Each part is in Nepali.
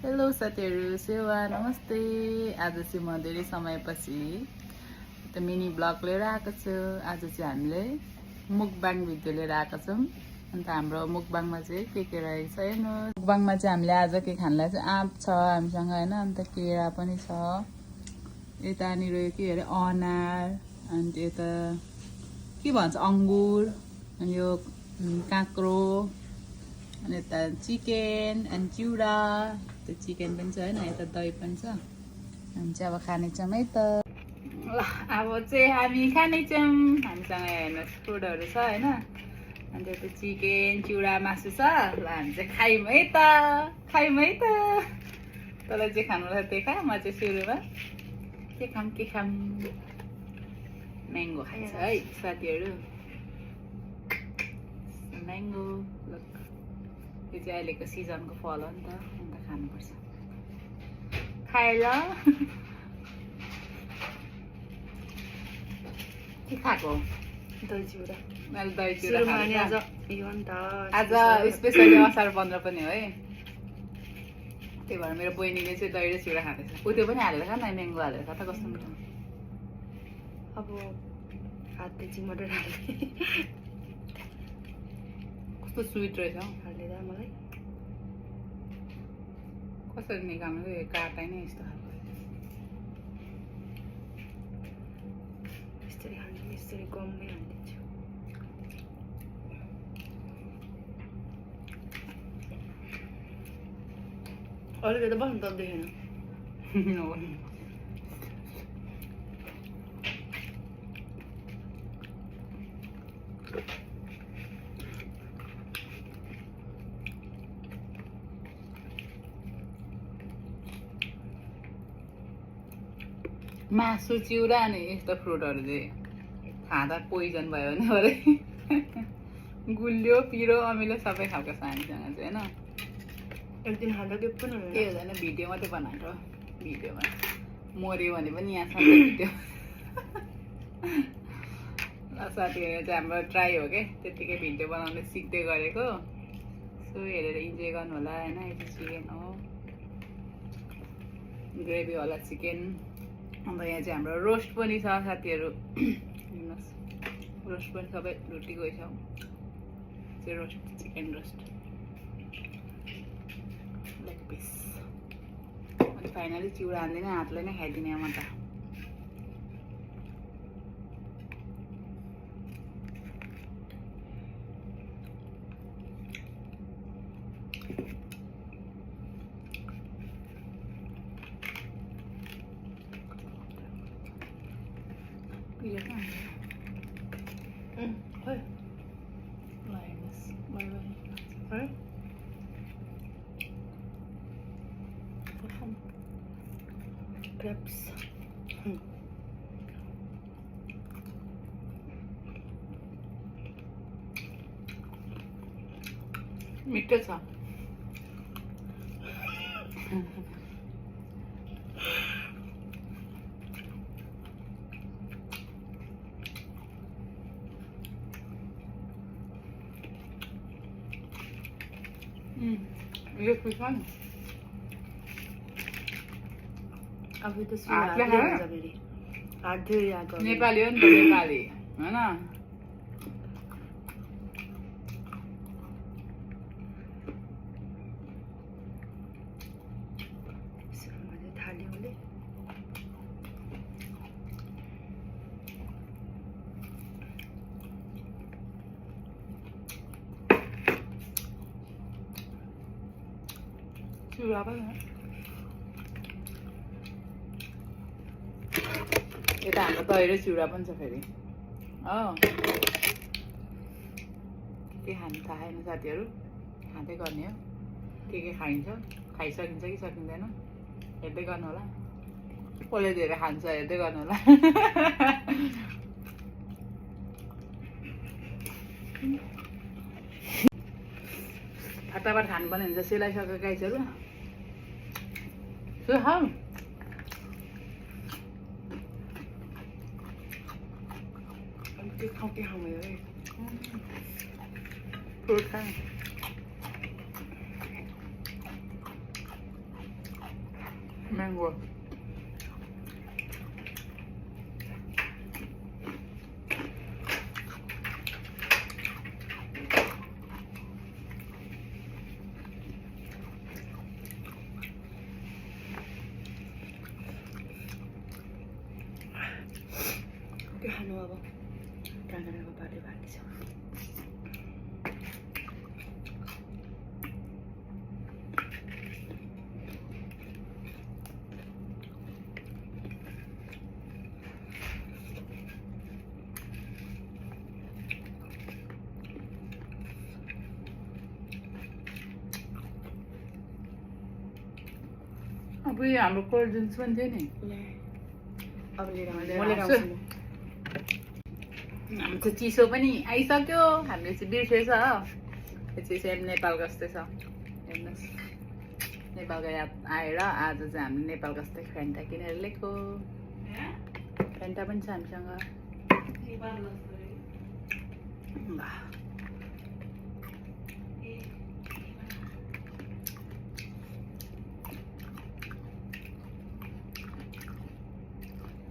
हेलो साथीहरू, सेवा नमस्ते। आज चाहिँ म धेरै समयपछि एउटा मिनी ब्लग लिएर आएको छु। आज चाहिँ हामीले मुकबाङ भिडियो लिएर आएको छौँ। अन्त हाम्रो मुकबाङमा चाहिँ के रहेको छ हेर्नु। मुकबाङमा चाहिँ हामीले आज के खानलाई चाहिँ आँप छ हामीसँग होइन, अन्त केरा पनि छ। यतानिर यो के अरे अनार, अन्त यता के भन्छ अङ्गुर, अनि यो काँक्रो, अनि यता चिकन अनि चिउरा, त्यो चिकन पनि छ होइन, यता दही पनि छ। हामी चाहिँ अब खानेछौँ है त। ल अब चाहिँ हामी खानेछौँ। हामीसँग हेर्नुहोस् फुडहरू छ होइन, अन्त यता चिकन चिउरा मासु छ। ल हामी चाहिँ खायौँ है त, खायौँ है त। तँलाई जे खानु छ त्यही खा, म चाहिँ सुरुमा के खाऊँ म्याङ्गो खान्छ है साथीहरू। म्याङ्गो यो चाहिँ अहिलेको सिजनको फल हो नि त, अन्त खानुपर्छ। खाएर के खाएको? दही चिउरा। मैले दही चिउरा आज आज स्पेसली असार 15 पनि हो है, त्यही भएर मेरो बहिनीले चाहिँ दही र चिउरा खाँदैछ। ऊ त्यो पनि हालेर खा न, म्याङ्गो हालेर खा त, कस्तो मिठो। अब हातले चिमटर हाल्ने कस्तो स्विट रहेछ हौ। हालेर मलाई कसरी निकाल्नु यो काटै नै यस्तो खालको। यसरी हाल्ने, यसरी गममै हालिदिन्छु। अलिकति बस्नु त देखेन। मासु चिउरा अनि यस्तो फ्रुटहरू चाहिँ खाँदा पोइजन भयो भने अरे गुलियो पिरो अमिलो सबै खालको छ हामीसँग चाहिँ होइन। एक दिन खाँदा के पनि हुँदैन। के हुँदैन, भिडियो मात्रै बनाएको, भिडियोमा मऱ्यो भने पनि यहाँ छ भिडियो। साथीहरू चाहिँ हाम्रो ट्राई हो क्या, त्यत्तिकै भिडियो बनाउनु सिक्दै गरेको। सो हेरेर इन्जोय गर्नु होला होइन। यो चाहिँ चिकन हो, ग्रेभीवाला चिकन। अन्त यहाँ चाहिँ हाम्रो रोस्ट पनि छ साथीहरू, हेर्नुहोस् रोस्ट पनि सबै रोटी गएछ। चाहिँ roast chicken roast leg piece. अनि फाइनली चिउरा हान्दिनँ, हातले नै खाइदिने म त। खोइ है क्रेप्स। मिठो छ। यो पिसा नि अब त हातले खायो? हात धेरै आएको नेपाली हो नि त, नेपाली होइन। थाली उसले चिउरा पनि हो। यता हाम्रो दही र चिउरा पनि छ फेरि हो। के खानु थाहा छैन साथीहरू, खाँदै गर्ने हो। के खाइन्छ, खाइसकिन्छ कि सकिँदैन हेर्दै गर्नु होला। कसले धेरै खान्छ हेर्दै गर्नु होला। फटाफट खानुपर्ने हुन्छ, सेलाइसक्यो गाइसहरू। खाऊ के खाउँ है फ्रुट खा। म्याङ्गो के खानु अब काँक्राको बाटो बाँकी छ अब यो हाम्रो कोल्ड ड्रिङ्क्स पनि थियो नि अब लिएर आउँछु लिएर म लिएर आउँछु। आउँछु म हाम्रो चिसो पनि आइसक्यो हामीले चाहिँ बिर्सेछ यो चाहिँ सेम नेपालको जस्तै छ हेर्नुहोस् नेपालको याद आएर आज चाहिँ हामीले नेपालको जस्तै फेन्टा किनेर ल्याएको फेन्टा पनि छ हामीसँग ल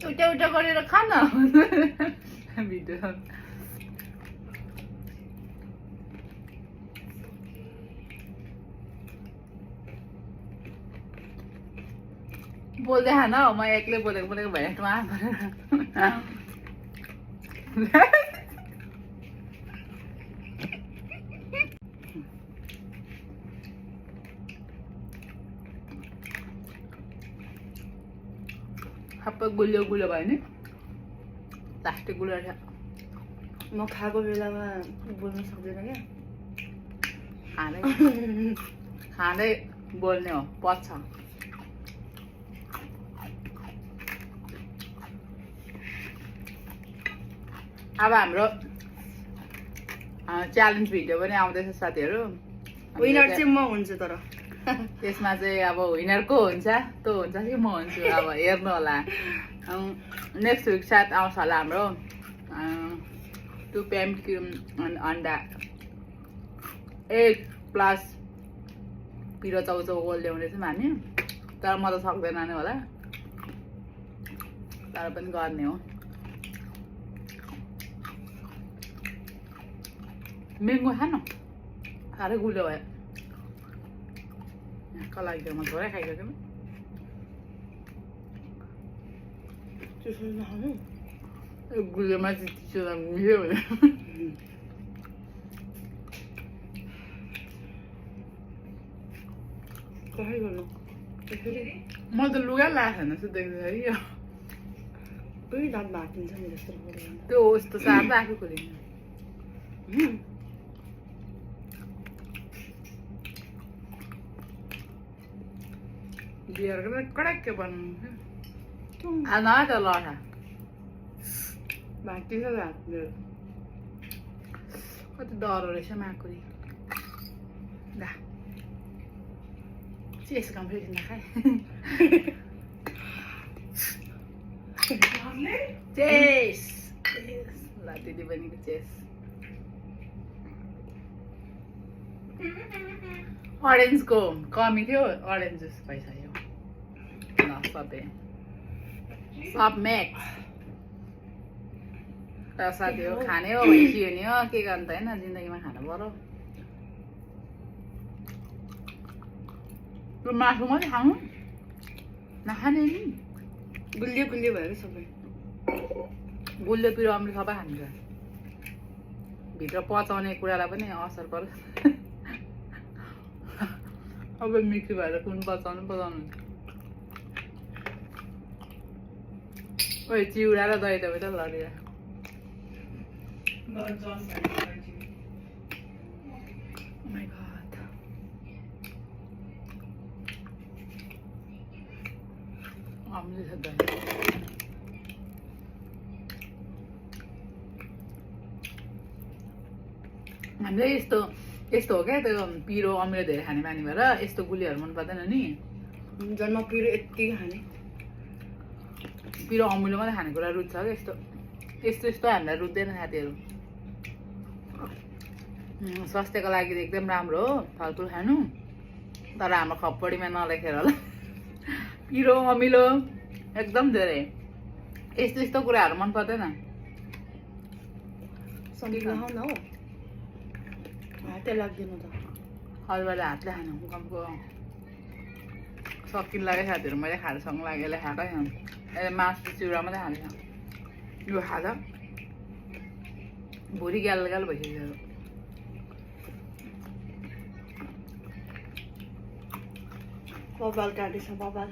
एउटा एउटा गरेर खा न भिडियो बोल्दै खान हौ म एक्लै बोलेको भइहाल्छ सबै गुलियो गुलियो भयो नि लास्टै गुलियो छ म खाएको बेलामा बोल्न सक्दैन क्या खाँदै खाँदै बोल्ने हो पच्छ अब हाम्रो च्यालेन्ज भिडियो पनि आउँदैछ साथीहरू विनर चाहिँ म हुन्छु तर त्यसमा चाहिँ अब विनर को हुन्छ तँ हुन्छ कि म हुन्छु अब हेर्नु होला नेक्स्ट विक साथ आउँछ होला हाम्रो 2 PM अन्डा 8 प्लस पिरो चाउचाउ गोल ल्याउनेछौँ हामी तर म त सक्दैन नि होला तर पनि गर्ने हो म्याङ्गो खान साह्रै गुलियो भयो यहाँको लागि त म थोरै खाइसकेँ चिसो नखानु गुलियोमा चाहिँ चिसो मिल्यो भने कसै गर्नु त्यसरी म त लुगा लगाएको छैन जस्तो देख्दाखेरि यो कोही दाँत भाँचिन्छ नि जस्तो बोलेर त्यो यस्तो साह्रो त आफै खोलिन्छ बिहारको त कडक्क बनाउनु न त लठा भाँचिन्छ त हात मेरो कति डह्रो रहेछ माकुरी ला चेस कम्पिटिसन नखाए चेस ल दिदी बहिनीको चेस अरेन्जको कमी थियो अरेन्ज जुस भइसक्यो ल सबै सब म्याक्स तर साथी हो खाने हो भइसक्यो नि हो के गर्नु त होइन जिन्दगीमा खानु पर्यो त्यो मासु मात्रै खानु नखाने नि गुलियो गुलियो भयो कि सबै गुलियो पिरो अम्ली सबै खान्छ भित्र पचाउने कुरालाई पनि असर पर्छ अब मिक्सी भएर कुन पचाउनु ओइ चिउरा र दही दबाई त लडेर my god अम्ली छ दही हामीले यस्तो यस्तो हो क्या त्यो पिरो अमिलो धेरै खाने बानी भएर यस्तो गुलियोहरू मन पर्दैन नि जन्म पिरो यति खाने पिरो अमिलो मात्रै खाने कुरा रुच्छ क्या यस्तो यस्तो यस्तो हामीलाई रुच्दैन साथीहरू स्वास्थ्यको लागि एकदम राम्रो हो फलफुल खानु तर हाम्रो खप्पडीमा नलेखेर होला पिरो अमिलो एकदम धेरै यस्तो यस्तो कुराहरू मन पर्दैन सन्तुला खाऊ न हौ हातै लाग्दैन त हलुवाले हातले खानु कमको सकिन लाग्यो साथीहरू मैले खाएर सँग लाग्यो यसले खाएकै छैन यसले मासु चिउरा मात्रै खाँदैछ यो खाँदा भुँडी ग्याल ग्याल भइसक्यो बबाल काटेछ बबाल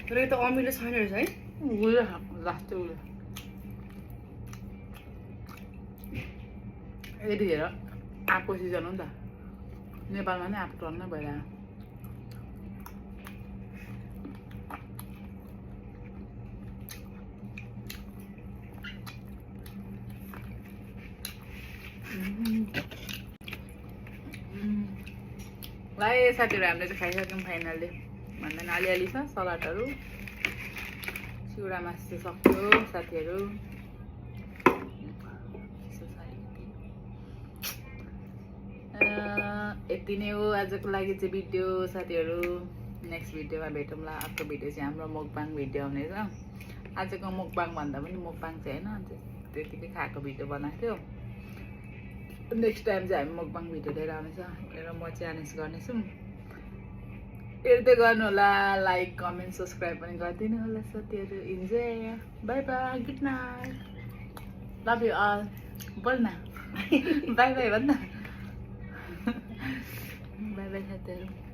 तर यो त अमिलो छैन रहेछ है उयो लास्ट उयो यतिखेर आँपको सिजन हो नि त नेपालमा नै आँप टर्न नै भइरहेको ल है साथीहरू हामीले चाहिँ खाइसक्यौँ फाइनल्ली भन्दा पनि अलिअलि छ सलादहरू चिउरा मासु चाहिँ सक्यो साथीहरू यति नै हो आजको लागि चाहिँ भिडियो साथीहरू नेक्स्ट भिडियोमा भेटौँला अर्को भिडियो चाहिँ हाम्रो मुकबाङ भिडियो आउनेछ आजको मुकबाङ भन्दा पनि मुकबाङ चाहिँ होइन त्यतिकै खाएको भिडियो बनाएको थियो नेक्स्ट टाइम चाहिँ हामी मुकबाङ भिडियो लिएर आउनेछ र म च्यालेन्ज गर्नेछु हेर्दै गर्नु होला लाइक कमेन्ट सब्सक्राइब पनि गरिदिनु होला साथीहरू enjoy bye bye good night love you all बोल न बाई बाई भन्न बाई बाई साथीहरू